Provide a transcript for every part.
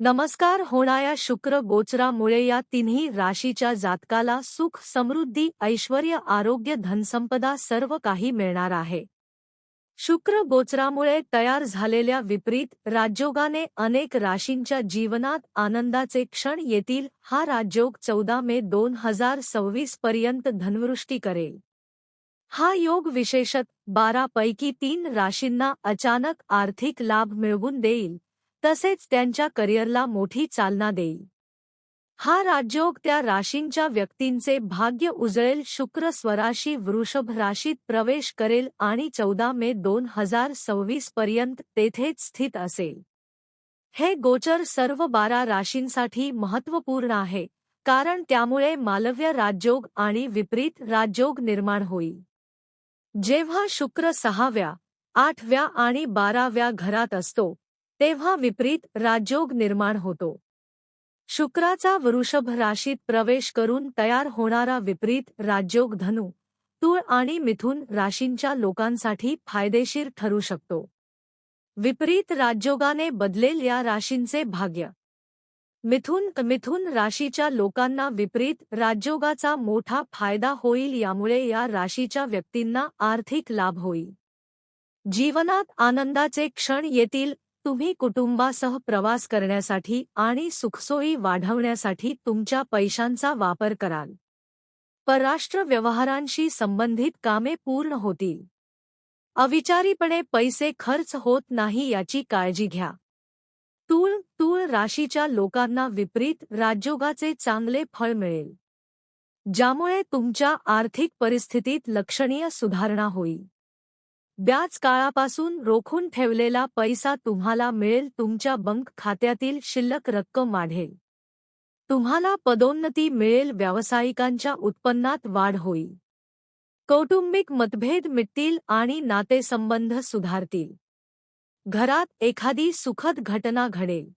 नमस्कार. होणाऱ्या शुक्र गोचरामुळे या तिन्ही राशीच्या जातकाला सुख, समृद्धी, ऐश्वर्य, आरोग्य, धनसंपदा सर्व काही मिळणार आहे. शुक्र गोचरामुळे तयार झालेल्या विपरीत राजयोगाने अनेक राशींच्या जीवनात आनंदाचे क्षण येतील. हा राजयोग 14 मे 2026 पर्यंत धनवृष्टी करेल. हा योग विशेषतः 12 पैकी 3 राशींना अचानक आर्थिक लाभ मिळवून देईल, तसेच त्यांच्या करिअरला मोठी चालना देईल. हा राजयोग त्या राशींच्या व्यक्तींचे भाग्य उजळेल. शुक्र स्वराशी वृषभ राशीत प्रवेश करेल आणि 14 मे 2026 पर्यंत तेथेच स्थित असेल. हे गोचर सर्व 12 राशींसाठी महत्त्वपूर्ण आहे, कारण त्यामुळे मालव्य राजयोग आणि विपरीत राजयोग निर्माण होईल. जेव्हा शुक्र 6व्या, 8व्या आणि 12व्या घरात असतो, तेव्हा विपरीत राजयोग निर्माण होतो. शुक्राचा वृषभ राशीत प्रवेश करून तयार होणारा विपरीत राजयोग धनु, तुळ आणि मिथुन राशींच्या लोकांसाठी फायदेशीर ठरू शकतो. विपरीत राजयोगाने बदलेल या राशींचे भाग्य. मिथुन राशीच्या लोकांना विपरीत राजयोगाचा मोठा फायदा होईल. यामुळे या राशीच्या व्यक्तींना आर्थिक लाभ होईल. जीवनात आनंदाचे क्षण येतील. तुम्ही कुटुंबासह प्रवास करण्यासाठी आणि सुखसोयी वाढवण्यासाठी तुमच्या पैशांचा वापर कराल. परराष्ट्र व्यवहारांशी संबंधित कामे पूर्ण होतील. अविचारीपणे पैसे खर्च होत नाही याची काळजी घ्या. तुळ राशीच्या लोकांना विपरीत राजयोगाचे चांगले फळ मिळेल, ज्यामुळे तुमच्या आर्थिक परिस्थितीत लक्षणीय सुधारणा होईल. बऱ्याच काळापासून रोखून ठेवलेला पैसा तुम्हाला मिळेल. तुमच्या बँक खात्यातील शिल्लक रक्कम वाढेल. तुम्हाला पदोन्नती मिळेल. व्यावसायिकांच्या उत्पन्नात वाढ होईल. कौटुंबिक मतभेद मिटतील आणि नातेसंबंध सुधारतील. घरात एखादी सुखद घटना घडेल.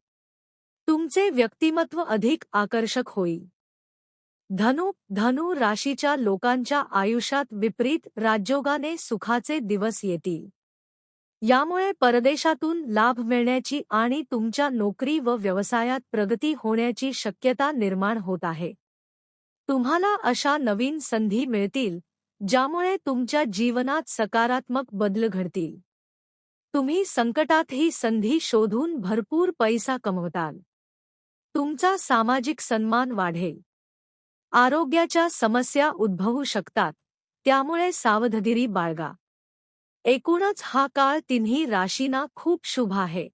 तुमचे व्यक्तिमत्व अधिक आकर्षक होईल. धनु राशीच्या लोकांच्या आयुष्यात विपरीत राजयोगाने सुखाचे दिवस येतील. यामुळे परदेशातून लाभ मिळण्याची आणि तुमच्या नोकरी व व्यवसायात प्रगती होण्याची शक्यता निर्माण होत आहे. तुम्हाला अशा नवीन संधी मिळतील, ज्यामुळे तुमच्या जीवनात सकारात्मक बदल घडतील. तुम्ही संकटातही संधी शोधून भरपूर पैसा कमवताल. तुमचा सामाजिक सन्मान वाढेल. आरोग्याच्या समस्या उद्भवू शकतात, त्यामुळे सावधगिरी बाळगा. एकूणच हा काळ तिन्ही राशींना खूप शुभ आहे.